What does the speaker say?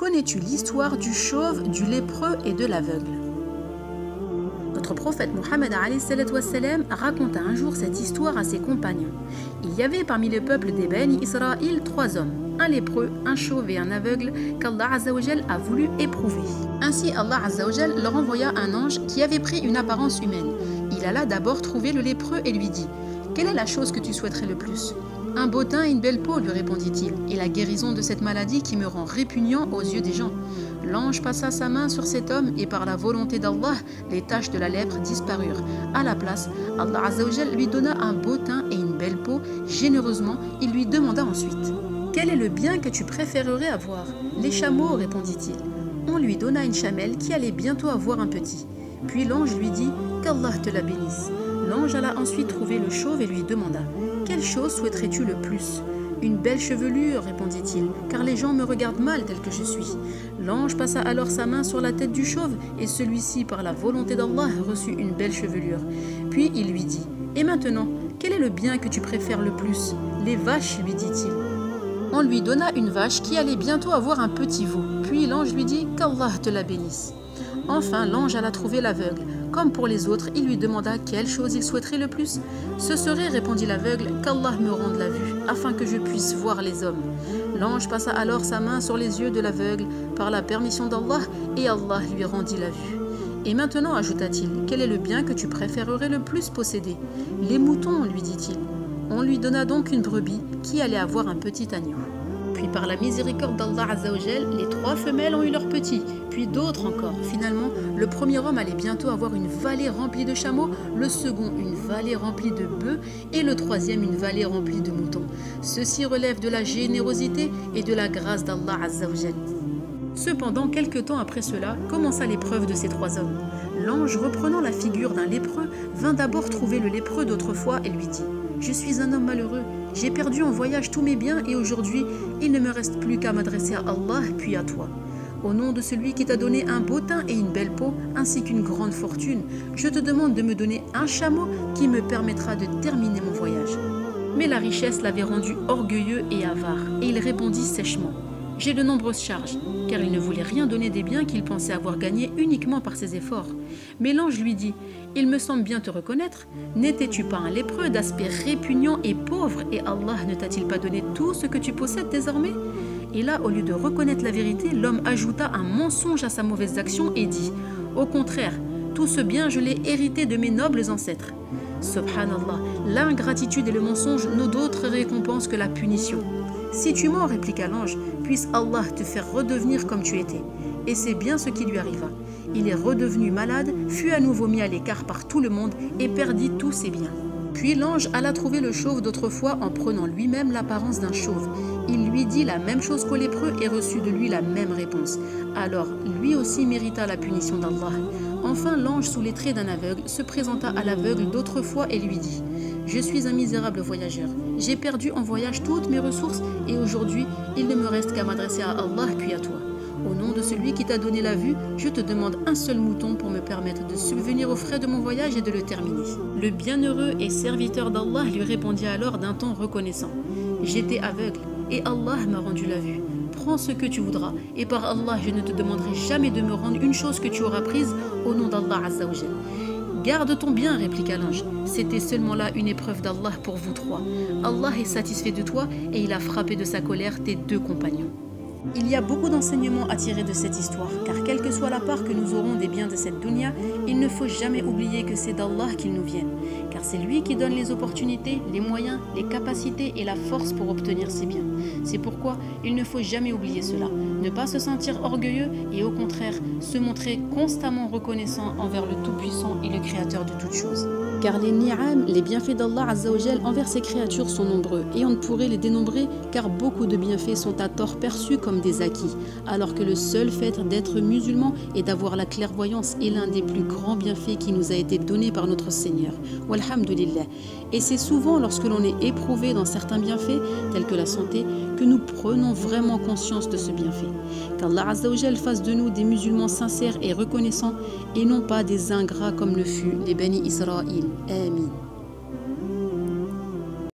Connais-tu l'histoire du chauve, du lépreux et de l'aveugle? Notre prophète Mohammed raconta un jour cette histoire à ses compagnons. Il y avait parmi le peuple des Bani Israël 3 hommes, un lépreux, un chauve et un aveugle qu'Allah Azzawajal a voulu éprouver. Ainsi Allah Azzawajal leur envoya un ange qui avait pris une apparence humaine. Il alla d'abord trouver le lépreux et lui dit « Quelle est la chose que tu souhaiterais le plus ?» « Un beau teint et une belle peau, lui répondit-il, et la guérison de cette maladie qui me rend répugnant aux yeux des gens. » L'ange passa sa main sur cet homme et par la volonté d'Allah, les taches de la lèpre disparurent. À la place, Allah Azzawajal lui donna un beau teint et une belle peau. Généreusement, il lui demanda ensuite « Quel est le bien que tu préférerais avoir ?» « Les chameaux, répondit-il. On lui donna une chamelle qui allait bientôt avoir un petit. Puis l'ange lui dit « Qu'Allah te la bénisse. » L'ange alla ensuite trouver le chauve et lui demanda « Quelle chose souhaiterais-tu le plus ?» « Une belle chevelure, répondit-il, car les gens me regardent mal tel que je suis. » L'ange passa alors sa main sur la tête du chauve, et celui-ci, par la volonté d'Allah, reçut une belle chevelure. Puis il lui dit « Et maintenant, quel est le bien que tu préfères le plus ?»« Les vaches, lui dit-il. » On lui donna une vache qui allait bientôt avoir un petit veau. Puis l'ange lui dit « Qu'Allah te la bénisse. » Enfin, l'ange alla trouver l'aveugle. Comme pour les autres, il lui demanda quelle chose il souhaiterait le plus. « Ce serait, répondit l'aveugle, qu'Allah me rende la vue, afin que je puisse voir les hommes. » L'ange passa alors sa main sur les yeux de l'aveugle, par la permission d'Allah, et Allah lui rendit la vue. « Et maintenant, ajouta-t-il, quel est le bien que tu préférerais le plus posséder ?»« Les moutons, lui dit-il. » On lui donna donc une brebis qui allait avoir un petit agneau. Puis par la miséricorde d'Allah Azzawajal, les 3 femelles ont eu leurs petits, puis d'autres encore. Finalement, le premier homme allait bientôt avoir une vallée remplie de chameaux, le second une vallée remplie de bœufs et le troisième une vallée remplie de moutons. Ceci relève de la générosité et de la grâce d'Allah Azzawajal. Cependant, quelque temps après cela, commença l'épreuve de ces 3 hommes. L'ange, reprenant la figure d'un lépreux, vint d'abord trouver le lépreux d'autrefois et lui dit « Je suis un homme malheureux. J'ai perdu en voyage tous mes biens et aujourd'hui, il ne me reste plus qu'à m'adresser à Allah puis à toi. Au nom de celui qui t'a donné un beau teint et une belle peau, ainsi qu'une grande fortune, je te demande de me donner un chameau qui me permettra de terminer mon voyage. » Mais la richesse l'avait rendu orgueilleux et avare, et il répondit sèchement « J'ai de nombreuses charges », car il ne voulait rien donner des biens qu'il pensait avoir gagnés uniquement par ses efforts. Mais l'ange lui dit « Il me semble bien te reconnaître. N'étais-tu pas un lépreux d'aspect répugnant et pauvre, et Allah ne t'a-t-il pas donné tout ce que tu possèdes désormais ?» Et là, au lieu de reconnaître la vérité, l'homme ajouta un mensonge à sa mauvaise action et dit « Au contraire, tout ce bien, je l'ai hérité de mes nobles ancêtres. » Subhanallah, l'ingratitude et le mensonge n'ont d'autre récompense que la punition. « Si tu mens, répliqua l'ange, puisse Allah te faire redevenir comme tu étais. » Et c'est bien ce qui lui arriva. Il est redevenu malade, fut à nouveau mis à l'écart par tout le monde et perdit tous ses biens. Puis l'ange alla trouver le chauve d'autrefois en prenant lui-même l'apparence d'un chauve. Il lui dit la même chose qu'au lépreux et reçut de lui la même réponse. Alors lui aussi mérita la punition d'Allah. Enfin l'ange sous les traits d'un aveugle se présenta à l'aveugle d'autrefois et lui dit « Je suis un misérable voyageur. J'ai perdu en voyage toutes mes ressources et aujourd'hui il ne me reste qu'à m'adresser à Allah puis à toi. Au nom de celui qui t'a donné la vue, je te demande un seul mouton pour me permettre de subvenir aux frais de mon voyage et de le terminer. » Le bienheureux et serviteur d'Allah lui répondit alors d'un ton reconnaissant. « J'étais aveugle et Allah m'a rendu la vue. Prends ce que tu voudras et par Allah je ne te demanderai jamais de me rendre une chose que tu auras prise au nom d'Allah Azzawajal. » « Garde ton bien, répliqua l'ange. C'était seulement là une épreuve d'Allah pour vous 3. Allah est satisfait de toi et il a frappé de sa colère tes 2 compagnons. » Il y a beaucoup d'enseignements à tirer de cette histoire, car quelle que soit la part que nous aurons des biens de cette dunya, il ne faut jamais oublier que c'est d'Allah qu'ils nous viennent, car c'est lui qui donne les opportunités, les moyens, les capacités et la force pour obtenir ces biens. C'est pourquoi il ne faut jamais oublier cela, ne pas se sentir orgueilleux et au contraire se montrer constamment reconnaissant envers le Tout-Puissant et le Créateur de toutes choses. Car les ni'am, les bienfaits d'Allah Azzawajal envers ses créatures sont nombreux et on ne pourrait les dénombrer car beaucoup de bienfaits sont à tort perçus comme des acquis, alors que le seul fait d'être musulman et d'avoir la clairvoyance est l'un des plus grands bienfaits qui nous a été donné par notre Seigneur. Walhamdulillah. Et c'est souvent lorsque l'on est éprouvé dans certains bienfaits, tels que la santé, que nous prenons vraiment conscience de ce bienfait. Qu'Allah Azzawajal fasse de nous des musulmans sincères et reconnaissants et non pas des ingrats comme le fut les Bani Israël. Amin.